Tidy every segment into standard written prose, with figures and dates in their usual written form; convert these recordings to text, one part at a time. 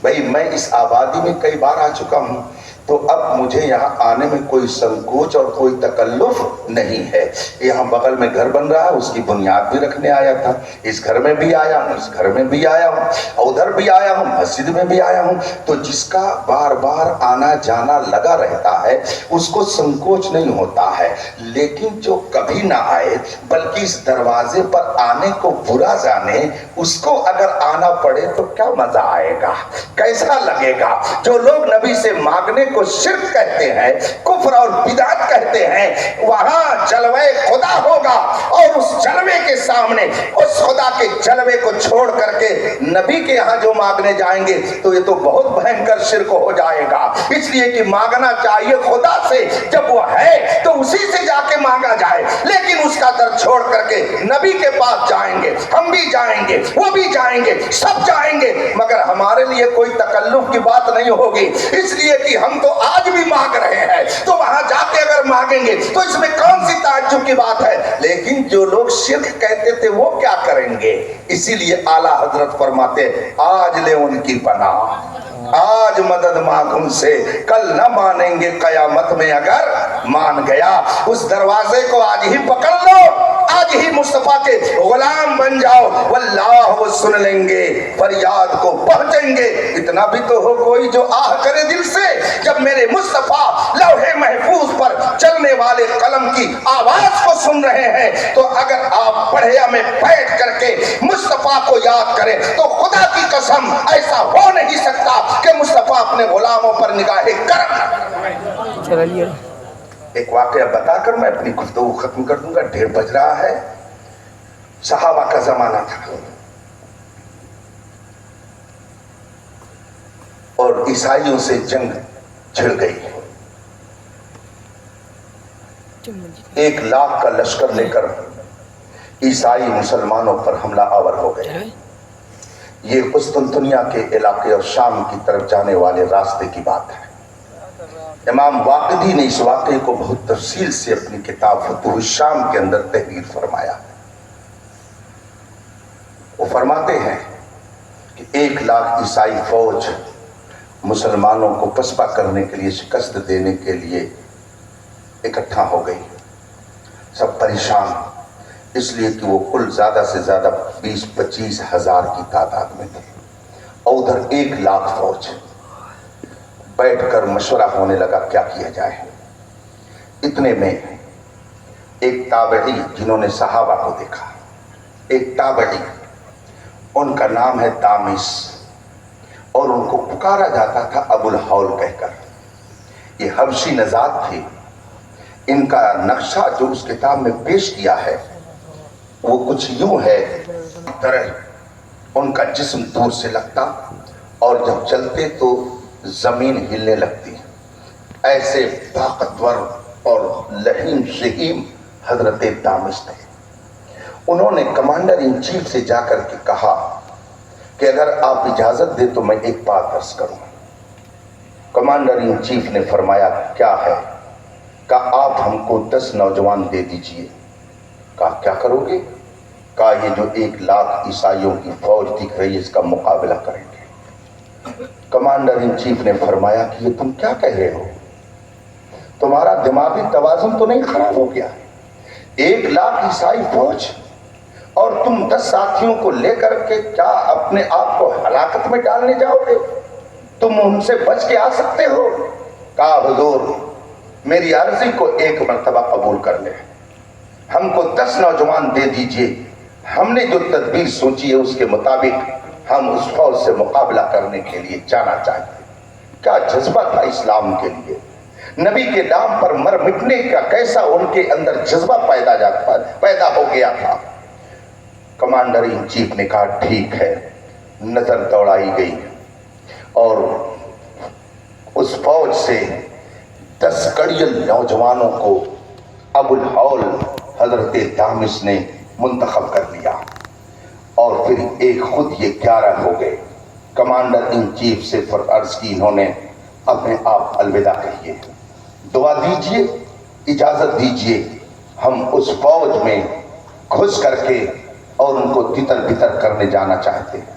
بھائی میں اس آبادی میں کئی بار آ چکا ہوں، تو اب مجھے یہاں آنے میں کوئی سنکوچ اور کوئی تکلف نہیں ہے۔ یہاں بغل میں گھر بن رہا ہے، اس کی بنیاد بھی رکھنے آیا تھا، اس گھر میں بھی آیا ہوں، اس گھر میں بھی آیا ہوں، ادھر بھی آیا ہوں، مسجد میں بھی آیا ہوں۔ تو جس کا بار بار آنا جانا لگا رہتا ہے اس کو سنکوچ نہیں ہوتا ہے، لیکن جو کبھی نہ آئے بلکہ اس دروازے پر آنے کو برا جانے، اس کو اگر آنا پڑے تو کیا مزہ آئے گا، کیسا لگے گا؟ جو لوگ نبی سے مانگنے کو شرک کہتے ہیں، کفر اور بدعت کہتے ہیں، وہاں جلوے خدا ہوگا، اور اس جلوے کے سامنے اس خدا کے جلوے کو چھوڑ کر کے نبی کے یہاں جو مانگنے جائیں گے تو یہ تو بہت بھینکر شرک ہو جائے گا۔ اس لیے کہ مانگنا چاہیے خدا سے، جب وہ ہے تو اسی سے جا کے مانگا جائے، لیکن اس کا در چھوڑ کر کے نبی کے پاس جائیں گے، ہم بھی جائیں گے، وہ بھی جائیں گے، سب جائیں گے، مگر ہمارے لیے کوئی تکلف کی بات نہیں ہوگی، اس لیے کہ ہم تو آج بھی مانگ رہے ہیں، تو وہاں جا کے اگر مانگیں گے تو اس میں کون سی تعجب کی بات ہے؟ لیکن جو لوگ شرک کہتے تھے وہ کیا کریں گے؟ اسی لیے اعلیٰ حضرت فرماتے آج لے ان کی پناہ، آج مدد مانگ ان سے، کل نہ مانیں گے قیامت میں اگر مان گیا۔ اس دروازے کو آج ہی پکڑ لو، آج ہی مصطفیٰ کے غلام بن جاؤ، واللہ وہ سن لیں گے، فریاد کو پہنچیں گے۔ اتنا بھی تو ہو کوئی جو آہ کرے دل سے، جب میرے مصطفیٰ لوح محفوظ پر چلنے والے قلم کی آواز کو سن رہے ہیں، تو اگر آپ پڑھیا میں بیٹھ کر کے مصطفیٰ کو یاد کریں تو خدا کی قسم ایسا ہو نہیں سکتا کہ مصطفیٰ اپنے غلاموں پر نگاہ کرم۔ چلیے ایک واقعہ بتا کر میں اپنی گفتگو ختم کر دوں گا، ڈھیر بج رہا ہے۔ صحابہ کا زمانہ تھا اور عیسائیوں سے جنگ چھڑ گئی، 1,00,000 کا لشکر لے کر عیسائی مسلمانوں پر حملہ آور ہو گئے۔ یہ قسطنطنیہ کے علاقے اور شام کی طرف جانے والے راستے کی بات ہے۔ امام واقدی نے اس واقعے کو بہت تفصیل سے اپنی کتاب فتوح الشام کے اندر تحریر فرمایا۔ وہ فرماتے ہیں کہ 1,00,000 عیسائی فوج مسلمانوں کو پسپا کرنے کے لیے، شکست دینے کے لیے اکٹھا ہو گئی۔ سب پریشان، اس لیے کہ وہ کل زیادہ سے زیادہ 20-25 ہزار کی تعداد میں تھے، اور ادھر 1,00,000 فوج۔ بیٹھ کر مشورہ ہونے لگا کیا کیا جائے۔ اتنے میں ایک تابعی، جنہوں نے صحابہ کو دیکھا، ایک تابعی، ان کا نام ہے دامس، اور ان کو پکارا جاتا تھا ابو الحول کہہ کر۔ یہ حبشی نژاد تھے۔ ان کا نقشہ جو اس کتاب میں پیش کیا ہے وہ کچھ یوں ہے، طرح ان کا جسم دور سے لگتا اور جب چلتے تو زمین ہلنے لگتی۔ ایسے طاقتور اور لحیم شہیم حضرت دامس تھے۔ انہوں نے کمانڈر ان چیف سے جا کر کے کہا کہ اگر آپ اجازت دیں تو میں ایک بات عرض کروں۔ کمانڈر ان چیف نے فرمایا کیا ہے؟ کہا آپ ہم کو 10 نوجوان دے دیجئے۔ کہا کیا کرو گے؟ کہا یہ جو 1,00,000 عیسائیوں کی فوج دکھ رہی ہے اس کا مقابلہ کریں گے۔ کمانڈر ان چیف نے فرمایا کہ یہ تم کیا کہہ رہے ہو؟ تمہارا دماغی توازن تو نہیں خراب ہو گیا؟ 1,00,000 عیسائی فوج اور تم 10 ساتھیوں کو لے کر کے کیا اپنے آپ کو ہلاکت میں ڈالنے جاؤ گے؟ تم ان سے بچ کے آ سکتے ہو؟ کہا حضور میری عرضی کو ایک مرتبہ قبول کر لیں، ہم کو 10 نوجوان دے دیجئے، ہم نے جو تدبیر سوچی ہے اس کے مطابق ہم اس فوج سے مقابلہ کرنے کے لیے جانا چاہتے ہیں۔ کیا جذبہ تھا اسلام کے لیے، نبی کے نام پر مر مٹنے کا کیسا ان کے اندر جذبہ پیدا ہو گیا تھا۔ کمانڈر ان چیف نے کہا ٹھیک ہے۔ نظر دوڑائی گئی اور اس فوج سے 10 کڑیل نوجوانوں کو ابو الحول حضرت دامس نے منتخب کر لیا، اور پھر ایک خود یہ 11 ہو گئے۔ کمانڈر ان چیف سے عرض کی انہوں نے اپنے آپ الوداع کہیے، دعا دیجئے، اجازت دیجئے، ہم اس فوج میں گھس کر کے اور ان کو تتر بتر کرنے جانا چاہتے ہیں۔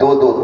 2-2,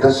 10